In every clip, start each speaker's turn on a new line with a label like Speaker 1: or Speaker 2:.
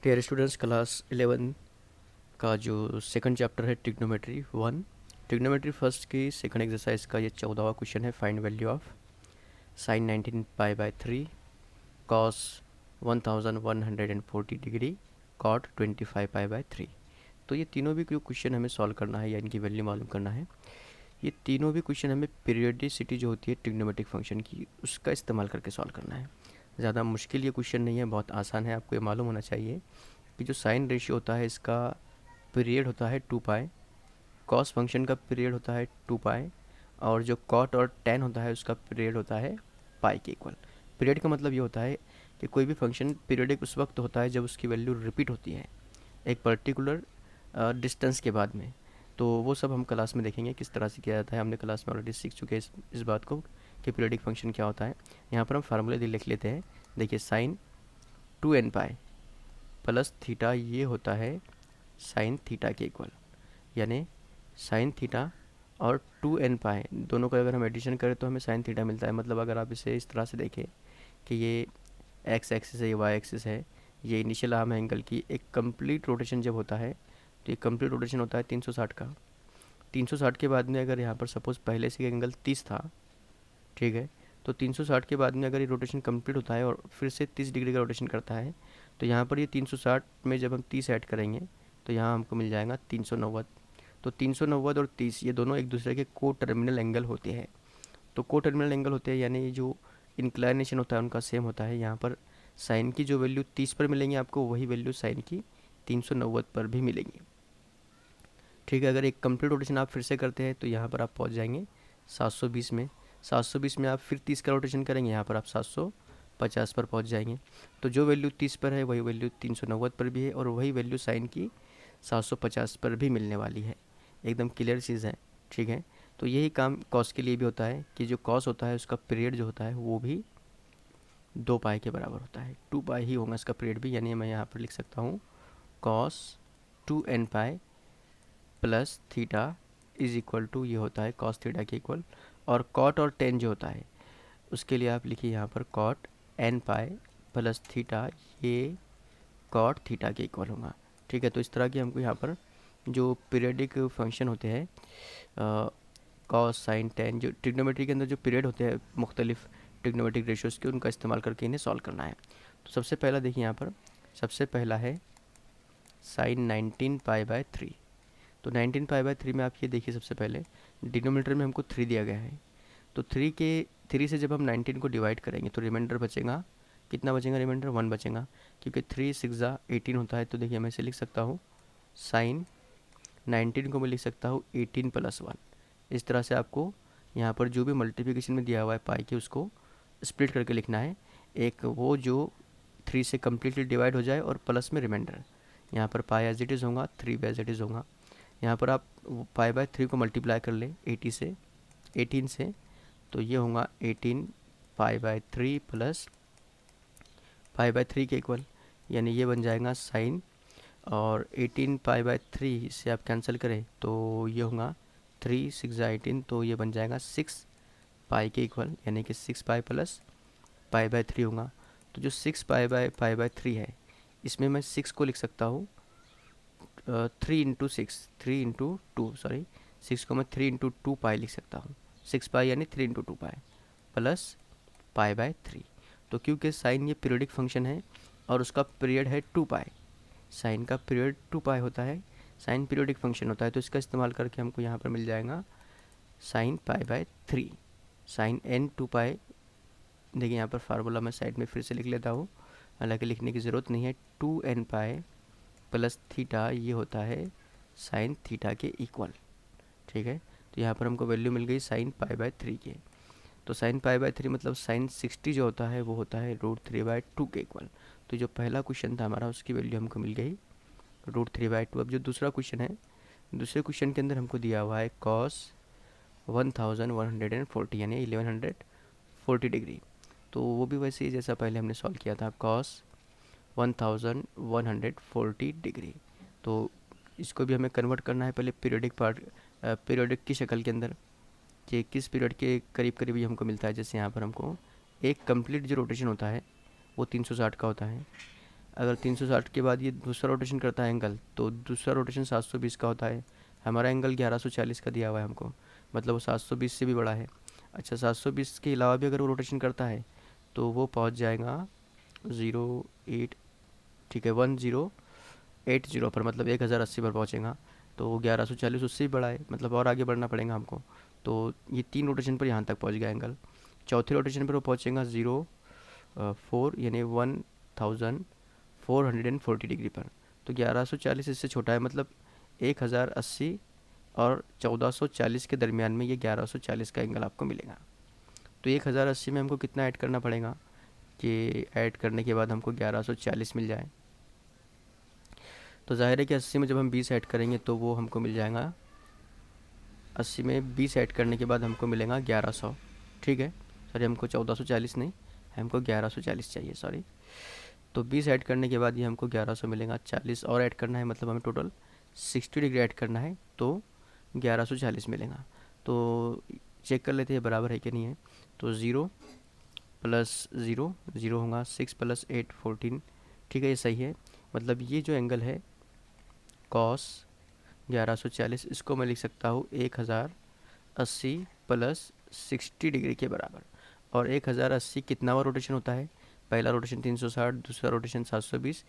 Speaker 1: Dear students, class 11 का जो second chapter है ट्रिग्नोमेट्री 1, ट्रिग्नोमेट्री फर्स्ट की सेकंड एक्सरसाइज का ये 14वां क्वेश्चन है। Find value of sine 19 pi by 3, cos 1140 degree, cot 25 pi by 3। तो ये तीनों भी जो क्वेश्चन हमें सॉल्व करना है या इनकी वैल्यू मालूम करना है। ये तीनों भी क्वेश्चन हमें पीरियोडिसिटी जो होती है ट्रिग्नोमेट्रिक फंक्शन की, उसका इस्तेमाल करके सॉल्व करना है। ज़्यादा मुश्किल ये क्वेश्चन नहीं है, बहुत आसान है। आपको ये मालूम होना चाहिए कि जो साइन रेशियो होता है इसका पीरियड होता है 2 पाई, कॉस फंक्शन का पीरियड होता है 2 पाई, और जो कॉट और टेन होता है उसका पीरियड होता है पाई के इक्वल। पीरियड का मतलब ये होता है कि कोई भी फंक्शन पीरियडिक उस वक्त होता है जब उसकी वैल्यू रिपीट होती है एक पर्टिकुलर डिस्टेंस के बाद में। तो वो सब हम क्लास में देखेंगे किस तरह से किया जाता है। हमने क्लास में ऑलरेडी सीख चुके हैं इस बात को कि पीरियडिक फंक्शन क्या होता है। यहाँ पर हम फार्मूले लिख लेते हैं। देखिए, sign 2n pi plus theta ये होता है साइन थीटा के इक्वल, यानी साइन थीटा और 2n पाई दोनों का अगर हम एडिशन करें तो हमें साइन थीटा मिलता है। मतलब अगर आप इसे इस तरह से देखें कि ये एक्स एक्सिस है, ये वाई एक्सिस है, ये इनिशियल आर्म एंगल की एक कंप्लीट रोटेशन जब होता है तो ये कंप्लीट रोटेशन होता है 360 का। 360 के बाद में अगर यहाँ पर सपोज़ पहले से एंगल 30 था, ठीक है, तो 360 के बाद में अगर ये रोटेशन कंप्लीट होता है और फिर से 30 डिग्री का रोटेशन करता है, तो यहाँ पर ये 360 में जब हम 30 ऐड करेंगे तो यहाँ हमको मिल जाएगा 390। तो 390 और 30 ये दोनों एक दूसरे के को टर्मिनल एंगल होते हैं। तो को टर्मिनल एंगल होते हैं यानी जो इंक्लाइनेशन होता है उनका सेम होता है। यहाँ पर साइन की जो वैल्यू 30 पर मिलेंगी आपको, वही वैल्यू साइन की 390 पर भी मिलेंगी। ठीक है, अगर एक कंप्लीट रोटेशन आप फिर से करते हैं तो यहाँ पर आप पहुँच जाएंगे 720 में। 720 में आप फिर 30 का रोटेशन करेंगे, यहाँ पर आप 750 पर पहुँच जाएंगे। तो जो वैल्यू 30 पर है वही वैल्यू 390 पर भी है और वही वैल्यू साइन की 750 पर भी मिलने वाली है। एकदम क्लियर चीज़ है। ठीक है, तो यही काम कॉस के लिए भी होता है कि जो कॉस होता है उसका पीरियड जो होता है वो भी 2 पाई के बराबर होता है। 2 पाई ही होगा इसका पीरियड भी, यानी मैं यहाँ पर लिख सकता हूँ cos 2n pi plus theta is equal to ये होता है कॉस थीटा के इक्वल। और कॉट और टेन जो होता है उसके लिए आप लिखिए यहाँ पर cot n pi plus theta, ये कॉट थीटा के इक्वल होगा। ठीक है, तो इस तरह की हमको यहाँ पर जो पीरियडिक फंक्शन होते हैं कॉस साइन टेन, जो ट्रिग्नोमेट्री के अंदर जो पीरियड होते हैं मुख्तलिफ ट्रिग्नोमेट्रिक रेशियोज़ के, उनका इस्तेमाल करके इन्हें सॉल्व करना है। तो सबसे पहला देखिए यहाँ पर, सबसे पहला है साइन 19 पाई बाय 3। तो 19 पाई बाय 3 में आप ये देखिए, सबसे पहले डिनोमिनेटर में हमको 3 दिया गया है। तो 3 से जब हम 19 को डिवाइड करेंगे तो रिमाइंडर बचेगा, कितना बचेगा रिमाइंडर? 1 बचेगा, क्योंकि 3 6 18 होता है। तो देखिए मैं इसे लिख सकता हूँ साइन 19 को मैं लिख सकता हूँ 18 प्लस 1। इस तरह से आपको यहाँ पर जो भी मल्टीप्लिकेशन में दिया हुआ है पाई के, उसको स्प्लिट करके लिखना है। एक वो जो 3 से कम्प्लीटली डिवाइड हो जाए और प्लस में रिमाइंडर। यहाँ पर पाई एज इट इज़ होगा, 3 भी एज इट इज़ होगा। यहाँ पर आप पाई बाय 3 को मल्टीप्लाई कर ले 18 से, तो ये होगा 18 पाई बाय 3 प्लस पाई बाय 3 के इक्वल, यानी ये बन जाएगा साइन। और 18 पाई बाय 3 से आप कैंसिल करें तो ये होगा 3 6 18, तो ये बन जाएगा 6 पाई के इक्वल, यानी कि 6 पाई प्लस पाई बाय 3 होगा। तो जो 6 पाई बाय 3 है, इसमें मैं 6 को लिख सकता हूँ 6 को मैं 3 इंटू 2 पाई लिख सकता हूँ। 6 पाई यानी 3 into 2 pi plus pi by 3। तो क्योंकि साइन ये पीरियडिक फंक्शन है और उसका पीरियड है 2 पाई, साइन का पीरियड 2 पाई होता है, साइन पीरियडिक फंक्शन होता है, तो इसका इस्तेमाल करके हमको यहाँ पर मिल जाएगा sine pi by 3 sine n 2 pi. देखिए यहाँ पर फार्मूला मैं साइड में फिर से लिख लेता हूँ, हालांकि लिखने की ज़रूरत नहीं है। 2n पाई प्लस थीटा ये होता है साइन थीटा के इक्वल। ठीक है, तो यहाँ पर हमको वैल्यू मिल गई साइन पाई बाय 3 के। तो साइन पाई बाय 3 मतलब साइन 60 जो होता है वो होता है √3/2 के इक्वल। तो जो पहला क्वेश्चन था हमारा उसकी वैल्यू हमको मिल गई √3/2। अब जो दूसरा क्वेश्चन है, दूसरे क्वेश्चन के अंदर हमको दिया हुआ है कॉस 1140 यानी 1140 डिग्री। तो वो भी वैसे ही जैसा पहले हमने सॉल्व किया था, कॉस 1140 डिग्री। तो इसको भी हमें कन्वर्ट करना है पहले पीरियडिक पार्ट, पीरियडिक की शक्ल के अंदर, कि किस पीरियड के करीब करीब ये हमको मिलता है। जैसे यहाँ पर हमको एक कंप्लीट जो रोटेशन होता है वो 360 का होता है, अगर 360 के बाद ये दूसरा रोटेशन करता है एंगल, तो दूसरा रोटेशन 720 का होता है। हमारा एंगल 1140 का दिया हुआ है हमको, मतलब वो 720 से भी बड़ा है। अच्छा, 720 के अलावा भी अगर वो रोटेशन करता है तो वो पहुंच जाएगा 08, ठीक है, 1080 पर, मतलब 1080 पर पहुंचेगा। तो 1140 उससे भी बड़ा है, मतलब और आगे बढ़ना पड़ेगा हमको। तो ये 3 रोटेशन पर यहाँ तक पहुंच गया एंगल। चौथे रोटेशन पर वो पहुंचेगा 04 यानी 1440 डिग्री पर। तो 1140 इससे छोटा है, मतलब 1080 और 1440 के दरमियान में ये 1140 का एंगल आपको मिलेगा। तो 1080 में हमको कितना ऐड करना पड़ेगा कि ऐड करने के बाद हमको 1140 मिल जाए। तो ज़ाहिर है कि 80 में जब हम 20 ऐड करेंगे तो वो हमको मिल जाएगा, 80 में 20 ऐड करने के बाद हमको मिलेगा 1100, ठीक है। सॉरी, हमको 1440 नहीं, हमको 1140 चाहिए, सॉरी। तो 20 ऐड करने के बाद ये हमको 1100 मिलेगा। 40 और ऐड करना है, मतलब हमें टोटल 60 डिग्री ऐड करना है, तो 1140 मिलेगा। तो चेक कर लेते हैं बराबर है कि नहीं है। तो 0 प्लस 0 0 होगा, 6 प्लस 8 14, ठीक है, ये सही है। मतलब ये जो एंगल है कॉस 1140, इसको मैं लिख सकता हूँ 1080 प्लस 60 डिग्री के बराबर। और 1080 कितनावा रोटेशन होता है? पहला रोटेशन 360, दूसरा रोटेशन 720,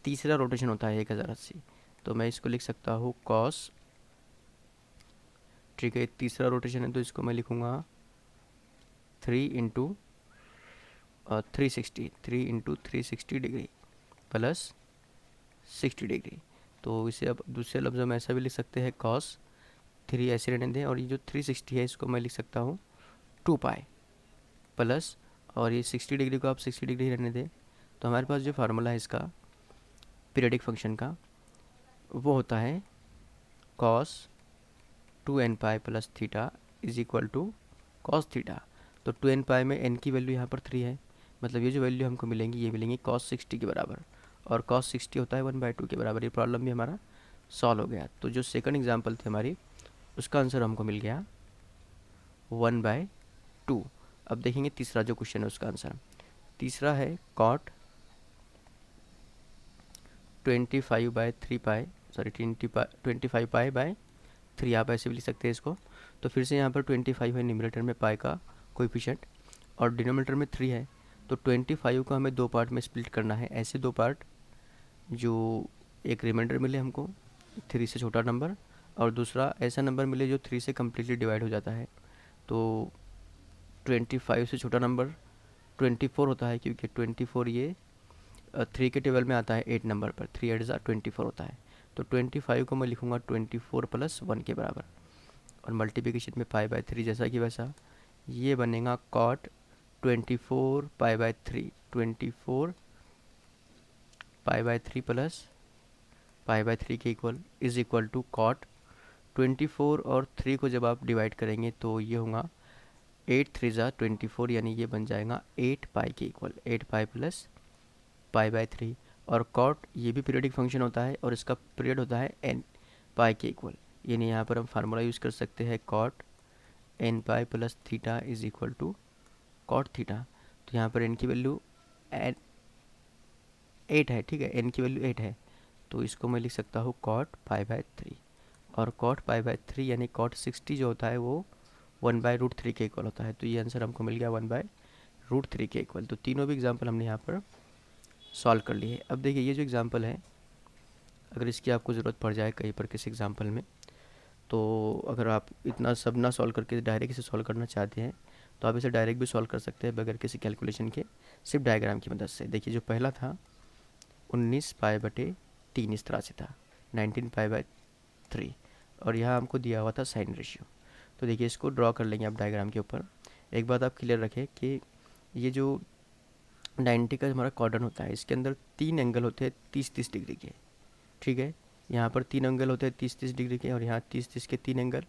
Speaker 1: तीसरा रोटेशन होता है 1080। तो मैं इसको लिख सकता हूँ कॉस, ठीक है, तीसरा रोटेशन है तो इसको मैं लिखूँगा 3 इंटू 360 डिग्री प्लस 60 डिग्री। तो इसे अब दूसरे लफ्ज़ों में ऐसा भी लिख सकते हैं, कॉस 3 ऐसे रहने दें, और ये जो 360 है इसको मैं लिख सकता हूँ 2 पाई प्लस, और ये 60 डिग्री को आप 60 डिग्री रहने दें। तो हमारे पास जो फार्मूला है इसका पीरियडिक फंक्शन का, वो होता है cos 2n pi plus theta is equal to cos theta. तो 2n पाई में n की वैल्यू यहाँ पर 3 है, मतलब ये जो वैल्यू हमको मिलेंगी ये मिलेंगी कॉस 60 के बराबर, और कॉस 60 होता है 1/2 के बराबर। ये प्रॉब्लम भी हमारा सॉल्व हो गया। तो जो सेकंड एग्जांपल थी हमारी, उसका आंसर हमको मिल गया 1/2। अब देखेंगे तीसरा जो क्वेश्चन है उसका आंसर। तीसरा है कॉट 25/3 पाई, सॉरी 25 पाई/3, आप ऐसे भी लिख सकते हैं इसको। तो फिर से यहाँ पर 25 है न्यूमरेटर में, पाई का कोएफिशिएंट, और डिनोमिनेटर में 3 है। तो 25 को हमें 2 पार्ट में स्प्लिट करना है, ऐसे 2 पार्ट जो एक रिमाइंडर मिले हमको 3 से छोटा नंबर, और दूसरा ऐसा नंबर मिले जो 3 से कम्प्लीटली डिवाइड हो जाता है। तो 25 से छोटा नंबर 24 होता है, क्योंकि 24 ये 3 के टेबल में आता है 8 नंबर पर, 3 8 24 होता है। तो 25 को मैं लिखूँगा 24 प्लस 1 के बराबर, और मल्टीप्लिकेशन में पाई/3 जैसा कि वैसा। ये बनेगा कॉट 24 पाई/3, 24 पाई/3 प्लस पाई/3 के equal is equal to cot 24 और 3 को जब आप डिवाइड करेंगे तो ये होगा 8 3 24, यानी ये बन जाएगा 8 पाई के इक्वल, 8 पाई प्लस पाई/3। और कॉट ये भी पीरियडिक फंक्शन होता है, और इसका पीरियड होता है n पाई के इक्वल, यानी यहाँ पर हम फार्मूला यूज़ कर सकते हैं cot n pi plus theta is equal to cot theta. तो यहाँ पर n की वैल्यू 8 है, ठीक है, n की वैल्यू 8 है, तो इसको मैं लिख सकता हूँ कॉट पाई/3। और कॉट पाई/3 यानी कॉट 60 जो होता है वो 1/√3 के इक्वल होता है। तो ये आंसर हमको मिल गया 1/√3 के इक्वल। तो तीनों भी एग्जाम्पल हमने यहाँ पर सॉल्व कर लिए। अब देखिए ये जो एग्जाम्पल है, अगर इसकी आपको ज़रूरत पड़ जाए कहीं पर किसी एग्जाम्पल में, तो अगर आप इतना सब ना सॉल्व करके डायरेक्ट इसे सॉल्व करना चाहते हैं तो आप इसे डायरेक्ट भी सॉल्व कर सकते हैं बगैर किसी कैलकुलेशन के, सिर्फ डायग्राम की मदद से। देखिए जो पहला था 19 पाई/3 इस तरह से था, 19 पाई/3, और यहाँ हमको दिया हुआ था साइन रेशियो। तो देखिए इसको ड्रॉ कर लेंगे आप डायग्राम के ऊपर। एक बात आप क्लियर रखें कि ये जो 90 का हमारा क्वाड्रेंट होता है, इसके अंदर 3 एंगल होते हैं 30-30 डिग्री के, ठीक है। यहाँ पर 3 एंगल होते हैं 30-30 डिग्री के, और यहाँ 30-30 के 3 एंगल,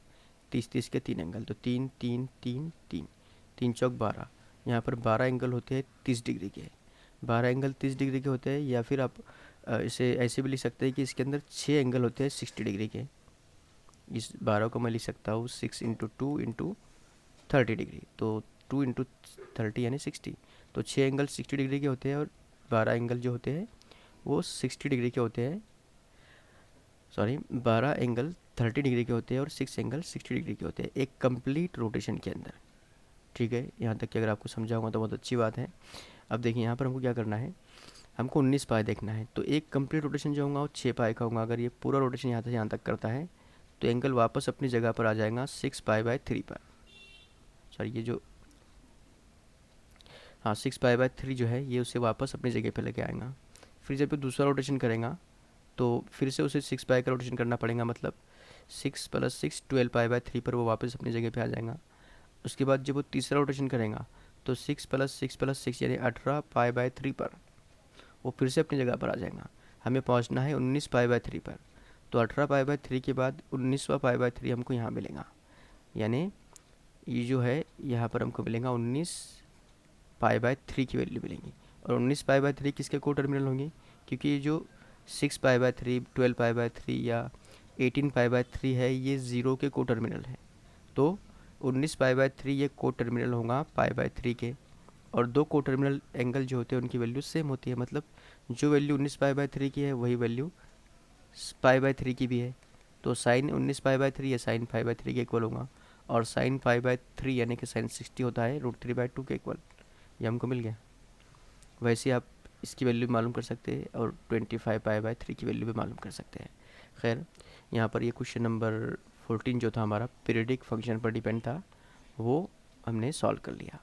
Speaker 1: 30-30 के 3 एंगल, तो 3 3 3 3, 3 चौक 12। यहाँ पर 12 एंगल होते हैं 30 डिग्री के, 12 एंगल 30 डिग्री के होते हैं। या फिर आप इसे ऐसे भी लिख सकते हैं कि इसके अंदर 6 एंगल होते हैं 60 डिग्री के। इस 12 को मैं लिख सकता हूँ 6 इंटू 2 इंटू 30 डिग्री, तो 2 इंटू 30 यानी 60। तो 6 एंगल 60 डिग्री के होते हैं, और 12 एंगल जो होते हैं वो 60 डिग्री के होते हैं, सॉरी 12 एंगल 30 डिग्री के होते हैं और 6 एंगल 60 डिग्री के होते हैं एक कंप्लीट रोटेशन के अंदर। ठीक है, यहाँ तक कि अगर आपको समझा होगा तो बहुत अच्छी बात है। अब देखिए यहाँ पर हमको क्या करना है, हमको 19 पाई देखना है। तो एक कंप्लीट रोटेशन जो होगा वो 6 पाई का होगा। अगर ये पूरा रोटेशन यहाँ से यहाँ तक करता है तो एंगल वापस अपनी जगह पर आ जाएगा 6 पाई/3 सॉरी ये जो, हाँ 6 पाई/3 जो है ये उसे वापस अपनी जगह पे लेके आएगा। फिर जब ये दूसरा रोटेशन करेगा तो फिर से उसे 6 पाई का रोटेशन करना पड़ेगा, मतलब 6 + 6 12 पाई/3 पर वो वापस अपनी जगह पे आ जाएगा। उसके बाद जब वो तीसरा रोटेशन करेगा तो 6 + 6 + 6 यानी 18 पाई/3 पर वो फिर से अपनी जगह पर आ जाएगा। हमें पहुंचना है 19 पाई/3 पर। तो 18 पाई/3 के बाद 19वां पाई/3 हमको यहाँ मिलेगा, यानी ये जो है यहाँ पर हमको मिलेगा 19 पाई/3 की वैल्यू मिलेगी। और 19 पाई/3 किसके को टर्मिनल होंगे, क्योंकि ये जो 6 पाई/3 12 पाई/3 या 18 पाई/3 है ये ज़ीरो के को टर्मिनल है। तो 19 पाई/3 ये को टर्मिनल होगा पाई/3 के। और दो को टर्मिनल एंगल जो होते हैं उनकी वैल्यू सेम होती है, मतलब जो वैल्यू 19 पाई/3 की है वही वैल्यू पाई/3 की भी है। तो साइन 19 पाई/3 या साइन पाई/3 के इक्वल होगा। और साइन पाई/3 यानी कि साइन 60 होता है √3/2 के इक्वल। ये हमको मिल गया। वैसे आप इसकी वैल्यू मालूम कर सकते हैं और 25 पाई/3 की वैल्यू भी मालूम कर सकते हैं। खैर, यहाँ पर ये क्वेश्चन नंबर 14 जो था हमारा पीरियडिक फंक्शन पर डिपेंड था, वो हमने सॉल्व कर लिया।